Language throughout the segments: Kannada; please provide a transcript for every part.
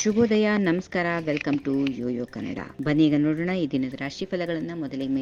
ಶುಭೋದಯ, ನಮಸ್ಕಾರ, ವೆಲ್ಕಮ್ ಟು ಯೋಯೋ ಕನ್ನಡ. ಬನ್ನಿ ಈಗ ನೋಡೋಣ ಈ ದಿನದ ರಾಶಿ ಫಲಗಳನ್ನ. ಮೊದಲಿಗೆ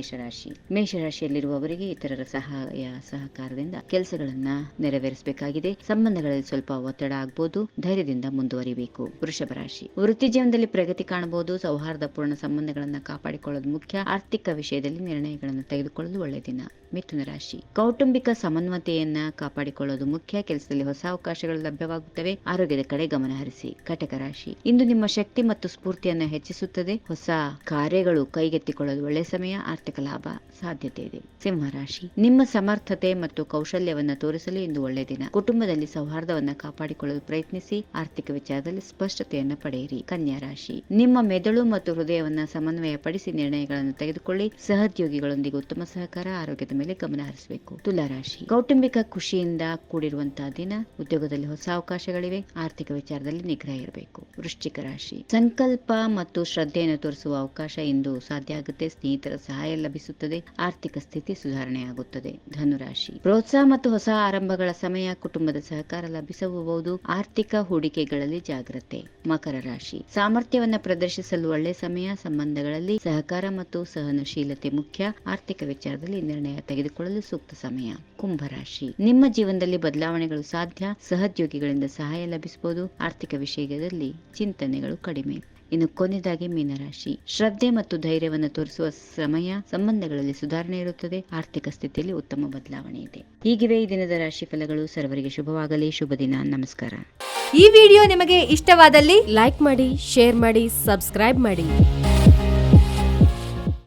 ಮೇಷರಾಶಿಯಲ್ಲಿರುವವರಿಗೆ ಇತರರ ಸಹಾಯ ಸಹಕಾರದಿಂದ ಕೆಲಸಗಳನ್ನ ನೆರವೇರಿಸಬೇಕಾಗಿದೆ. ಸಂಬಂಧಗಳಲ್ಲಿ ಸ್ವಲ್ಪ ಒತ್ತಡ ಆಗಬಹುದು. ಧೈರ್ಯದಿಂದ ಮುಂದುವರಿಬೇಕು. ವೃಷಭ ರಾಶಿ, ವೃತ್ತಿ ಜೀವನದಲ್ಲಿ ಪ್ರಗತಿ ಕಾಣಬಹುದು. ಸೌಹಾರ್ದಪೂರ್ಣ ಸಂಬಂಧಗಳನ್ನ ಕಾಪಾಡಿಕೊಳ್ಳೋದು ಮುಖ್ಯ. ಆರ್ಥಿಕ ವಿಷಯದಲ್ಲಿ ನಿರ್ಣಯಗಳನ್ನು ತೆಗೆದುಕೊಳ್ಳಲು ಒಳ್ಳೆಯ ದಿನ. ಮಿಥುನ ರಾಶಿ, ಕೌಟುಂಬಿಕ ಸಮನ್ವಯತೆಯನ್ನ ಕಾಪಾಡಿಕೊಳ್ಳೋದು ಮುಖ್ಯ. ಕೆಲಸದಲ್ಲಿ ಹೊಸ ಅವಕಾಶಗಳು ಲಭ್ಯವಾಗುತ್ತವೆ. ಆರೋಗ್ಯದ ಕಡೆ ಗಮನ ಹರಿಸಿ. ಕಟಕ ರಾಶಿ, ಇಂದು ನಿಮ್ಮ ಶಕ್ತಿ ಮತ್ತು ಸ್ಫೂರ್ತಿಯನ್ನು ಹೆಚ್ಚಿಸುತ್ತದೆ. ಹೊಸ ಕಾರ್ಯಗಳು ಕೈಗೆತ್ತಿಕೊಳ್ಳಲು ಒಳ್ಳೆಯ ಸಮಯ. ಆರ್ಥಿಕ ಲಾಭ ಸಾಧ್ಯತೆ ಇದೆ. ಸಿಂಹ ರಾಶಿ, ನಿಮ್ಮ ಸಮರ್ಥತೆ ಮತ್ತು ಕೌಶಲ್ಯವನ್ನು ತೋರಿಸಲು ಇಂದು ಒಳ್ಳೆಯ ದಿನ. ಕುಟುಂಬದಲ್ಲಿ ಸೌಹಾರ್ದವನ್ನು ಕಾಪಾಡಿಕೊಳ್ಳಲು ಪ್ರಯತ್ನಿಸಿ. ಆರ್ಥಿಕ ವಿಚಾರದಲ್ಲಿ ಸ್ಪಷ್ಟತೆಯನ್ನು ಪಡೆಯಿರಿ. ಕನ್ಯಾ ರಾಶಿ, ನಿಮ್ಮ ಮೆದುಳು ಮತ್ತು ಹೃದಯವನ್ನು ಸಮನ್ವಯಪಡಿಸಿ ನಿರ್ಣಯಗಳನ್ನು ತೆಗೆದುಕೊಳ್ಳಿ. ಸಹೋದ್ಯೋಗಿಗಳೊಂದಿಗೆ ಉತ್ತಮ ಸಹಕಾರ. ಆರೋಗ್ಯದ ಮೇಲೆ ಗಮನ ಹರಿಸಬೇಕು. ತುಲಾ ರಾಶಿ, ಕೌಟುಂಬಿಕ ಖುಷಿಯಿಂದ ಕೂಡಿರುವಂತಹ ದಿನ. ಉದ್ಯೋಗದಲ್ಲಿ ಹೊಸ ಅವಕಾಶಗಳಿವೆ. ಆರ್ಥಿಕ ವಿಚಾರದಲ್ಲಿ ನಿಗ್ರಹ ಇರಬೇಕು. ವೃಶ್ಚಿಕ ರಾಶಿ, ಸಂಕಲ್ಪ ಮತ್ತು ಶ್ರದ್ಧೆಯನ್ನು ತೋರಿಸುವ ಅವಕಾಶ ಇಂದು ಸಾಧ್ಯ ಆಗುತ್ತೆ. ಸ್ನೇಹಿತರ ಸಹಾಯ ಲಭಿಸುತ್ತದೆ. ಆರ್ಥಿಕ ಸ್ಥಿತಿ ಸುಧಾರಣೆಯಾಗುತ್ತದೆ. ಧನುರಾಶಿ, ಪ್ರೋತ್ಸಾಹ ಮತ್ತು ಹೊಸ ಆರಂಭಗಳ ಸಮಯ. ಕುಟುಂಬದ ಸಹಕಾರ ಲಭಿಸಬಹುದು. ಆರ್ಥಿಕ ಹೂಡಿಕೆಗಳಲ್ಲಿ ಜಾಗ್ರತೆ. ಮಕರ ರಾಶಿ, ಸಾಮರ್ಥ್ಯವನ್ನು ಪ್ರದರ್ಶಿಸಲು ಒಳ್ಳೆಯ ಸಮಯ. ಸಂಬಂಧಗಳಲ್ಲಿ ಸಹಕಾರ ಮತ್ತು ಸಹನಶೀಲತೆ ಮುಖ್ಯ. ಆರ್ಥಿಕ ವಿಚಾರದಲ್ಲಿ ನಿರ್ಣಯ ತೆಗೆದುಕೊಳ್ಳಲು ಸೂಕ್ತ ಸಮಯ. ಕುಂಭರಾಶಿ, ನಿಮ್ಮ ಜೀವನದಲ್ಲಿ ಬದಲಾವಣೆಗಳು ಸಾಧ್ಯ. ಸಹೋದ್ಯೋಗಿಗಳಿಂದ ಸಹಾಯ ಲಭಿಸಬಹುದು. ಆರ್ಥಿಕ ವಿಷಯದಲ್ಲಿ ಚಿಂತನೆಗಳು ಕಡಿಮೆ. ಇನ್ನು ಕೊನೆಯದಾಗಿ ಮೀನರಾಶಿ, ಶ್ರದ್ಧೆ ಮತ್ತು ಧೈರ್ಯವನ್ನು ತೋರಿಸುವ ಸಮಯ. ಸಂಬಂಧಗಳಲ್ಲಿ ಸುಧಾರಣೆ ಇರುತ್ತದೆ. ಆರ್ಥಿಕ ಸ್ಥಿತಿಯಲ್ಲಿ ಉತ್ತಮ ಬದಲಾವಣೆ ಇದೆ. ಹೀಗಿವೆ ಈ ದಿನದ ರಾಶಿ ಫಲಗಳು. ಸರ್ವರಿಗೆ ಶುಭವಾಗಲಿ. ಶುಭ ದಿನ. ನಮಸ್ಕಾರ. ಈ ವಿಡಿಯೋ ನಿಮಗೆ ಇಷ್ಟವಾದಲ್ಲಿ ಲೈಕ್ ಮಾಡಿ, ಶೇರ್ ಮಾಡಿ, ಸಬ್ಸ್ಕ್ರೈಬ್ ಮಾಡಿ.